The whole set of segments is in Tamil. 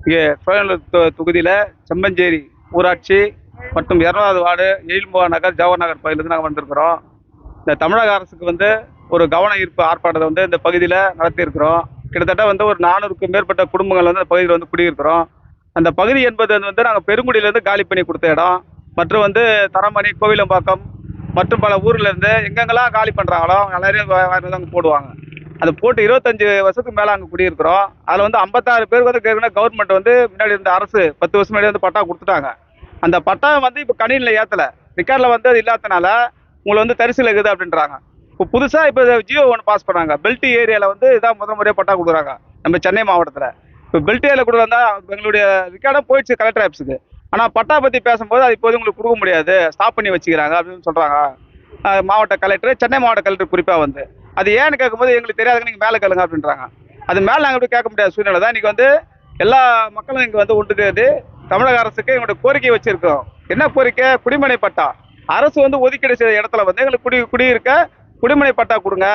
இங்கே சோழநல்லூர் தொகுதியில் செம்மஞ்சேரி ஊராட்சி மற்றும் 200வது வார்டு எழில்முகா நகர் ஜவஹர் நகர் பகுதியிலிருந்து நாங்கள் வந்திருக்கிறோம். இந்த தமிழக அரசுக்கு ஒரு கவன ஈர்ப்பு ஆர்ப்பாட்டத்தை இந்த பகுதியில் நடத்தியிருக்கிறோம். கிட்டத்தட்ட ஒரு 400க்கும் மேற்பட்ட குடும்பங்கள் அந்த பகுதியில் குடியிருக்கிறோம். அந்த பகுதி என்பது நாங்கள் பெருங்குடியிலேருந்து காலி பண்ணி கொடுத்த இடம். மற்றும் தரமணி, கோவிலம்பாக்கம் மற்றும் பல ஊர்ல இருந்து எங்கெங்கெல்லாம் காலி பண்றாங்களோ எல்லாரையும் அங்கே போடுவாங்க. அது போட்டு 25 வருஷத்துக்கு மேல அங்கே குடியிருக்கிறோம். அதில் 56 பேருக்கு கவர்மெண்ட் முன்னாடி இருந்த அரசு 10 வருஷம் முன்னாடி பட்டா கொடுத்துட்டாங்க. அந்த பட்டா இப்போ கணினியில் ஏற்றல, ரிக்கார்டில் அது இல்லாதனால உங்களை தரிசில் இருக்குது அப்படின்றாங்க. இப்போ புதுசாக இப்போ ஜியோ 1 பாஸ் பண்ணாங்க. பெல்ட் ஏரியாவில் இதான் முறையாக பட்டா கொடுக்குறாங்க நம்ம சென்னை மாவட்டத்தில். இப்போ பெல்ட் ஏரியாவில் கொடுத்தா எங்களுடைய ரிக்கார்டும் போயிடுச்சு கலெக்டர் ஆஃபீஸுக்கு. ஆனால் பட்டா பற்றி பேசும்போது அது இப்போது உங்களுக்கு கொடுக்க முடியாது, ஸ்டாப் பண்ணி வச்சுக்கிறாங்க அப்படின்னு சொல்கிறாங்க மாவட்ட கலெக்டர், சென்னை மாவட்ட கலெக்டர் குறிப்பாக. அது ஏன்னு கேட்கும்போது எங்களுக்கு தெரியாதுங்க, நீங்கள் மேலே கேளுங்க அப்படின்றாங்க. அது மேலே நாங்கள் எப்படி கேட்க முடியாத சூழ்நிலை தான். இன்றைக்கி எல்லா மக்களும் இங்கே ஒன்று சேர்ந்து தமிழக அரசுக்கு எங்களுடைய கோரிக்கை வச்சுருக்கோம். என்ன கோரிக்கை? குடிமனை பட்டா. அரசு ஒதுக்கீடு செய்த இடத்துல எங்களுக்கு குடியிருக்க குடிமனை பட்டா கொடுங்க.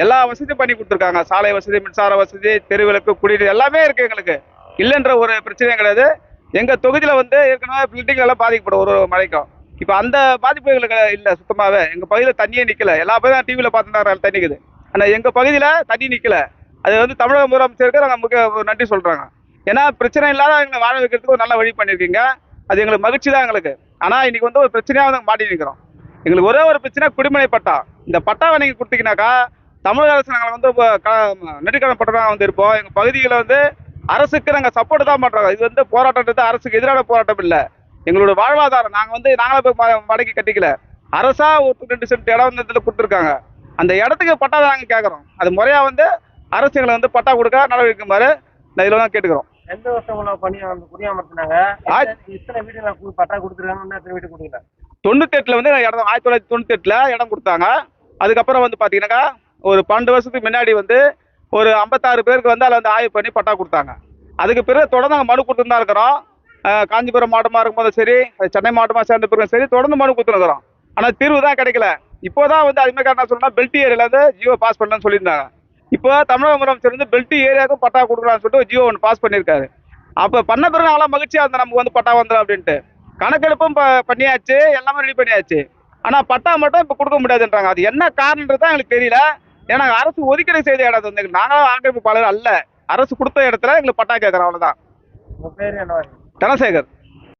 எல்லா வசதியும் பண்ணி கொடுத்துருக்காங்க. சாலை வசதி, மின்சார வசதி, தெருவிளக்கு, குடிநீர் எல்லாமே இருக்குது. எங்களுக்கு இல்லைன்ற ஒரு பிரச்சனையும் கிடையாது. எங்கள் தொகுதியில் ஏற்கனவே பில்டிங் எல்லாம் பாதிக்கப்படும் ஒரு மழைக்கும். இப்போ அந்த பாதிப்பு எங்களுக்கு இல்லை சுத்தமாகவே. எங்கள் பகுதியில் தண்ணியே நிற்கல. எல்லா பேரும் டிவியில் பார்த்துருந்தாங்க தண்ணி நிற்குது. ஆனால் எங்கள் பகுதியில் தண்ணி நிற்கல. அது தமிழக முதலமைச்சருக்கு நாங்கள் முக்கிய நன்றி சொல்கிறாங்க. ஏன்னா பிரச்சனை இல்லாத எங்களை வாழ வைக்கிறதுக்கு ஒரு நல்ல வழி பண்ணியிருக்கீங்க. அது எங்களுக்கு மகிழ்ச்சி தான் எங்களுக்கு. ஆனால் இன்னைக்கு ஒரு பிரச்சனையாக மாட்டி நிற்கிறோம். எங்களுக்கு ஒரே ஒரு பிரச்சனை, குடிமனை பட்டா. இந்த பட்டாவை நீங்கள் கொடுத்தீங்கன்னாக்கா தமிழக அரசு நாங்கள் நெடுக்கடன் பட்டதாக இருப்போம். எங்கள் பகுதியில் அரசுக்கு நாங்கள் சப்போர்ட் தான் பண்ணுறோம். இது போராட்டத்தை அரசுக்கு எதிரான போராட்டம் இல்லை. எங்களோட வாழ்வாதாரம் நாங்களே போய் மடக்கி கட்டிக்கல. அரசா ஒரு 2 சென்ட் இடம் கொடுத்துருக்காங்க. அந்த இடத்துக்கு பட்டா தான் நாங்கள் கேட்குறோம். அது முறையாக அரசு எங்களை பட்டா கொடுக்க நடவடிக்கைமாறு இதில் தான் கேட்டுக்கிறோம். எந்த வருஷம் பண்ணி குடியாமர்த்தினாங்க? இத்தனை வீடு பட்டா கொடுத்துருக்காங்க, எத்தனை வீடு கொடுக்கல? 98ல் இடம் 1998ல் இடம் கொடுத்தாங்க. அதுக்கப்புறம் பார்த்தீங்கன்னாக்கா ஒரு 12 வருஷத்துக்கு முன்னாடி ஒரு 56 பேருக்கு அதில் ஆய்வு பண்ணி பட்டா கொடுத்தாங்க. அதுக்கு பிறகு தொடர்ந்து நாங்கள் மனு கொடுத்துட்டு தான் இருக்கிறோம். காஞ்சிபுரம் மாவட்டமாக இருக்கும்போது சரி, சென்னை மாவட்டமாக சேர்ந்த பிறகு சரி, தொடர்ந்து மனு கொடுத்துருக்கிறோம். ஆனால் தீர்வு தான் கிடைக்கல. இப்போ தான் அதுமாதிரி என்ன சொன்னால் பெல்ட் ஏரியாவில் ஜியோ பாஸ் பண்ணலன்னு சொல்லியிருந்தாங்க. இப்போ தமிழக முதலமைச்சர் பெல்ட் ஏரியாவுக்கும் பட்டா கொடுக்கலான்னு சொல்லிட்டு ஜியோ 1 பாஸ் பண்ணியிருக்காரு. அப்போ பண்ண பிறகு நாங்களாம் மகிழ்ச்சியாக இருந்தோம், நமக்கு பட்டா வந்துடும் அப்படின்ட்டு. கணக்கெடுப்பும் பண்ணியாச்சு, எல்லாமே ரெடி பண்ணியாச்சு. ஆனால் பட்டா மட்டும் இப்போ கொடுக்க முடியாதுன்றாங்க. அது என்ன காரணன்றது தான் எங்களுக்கு தெரியல. ஏன்னா அரசு ஒதுக்கீடு செய்த இடம் நாங்களும் ஆக்கிரமிப்பாளர் அல்ல. அரசு கொடுத்த இடத்துல எங்களுக்கு பட்டா கேட்குறோம், அவ்வளோதான். உங்கள் பேர் என்ன? தனசேகர்.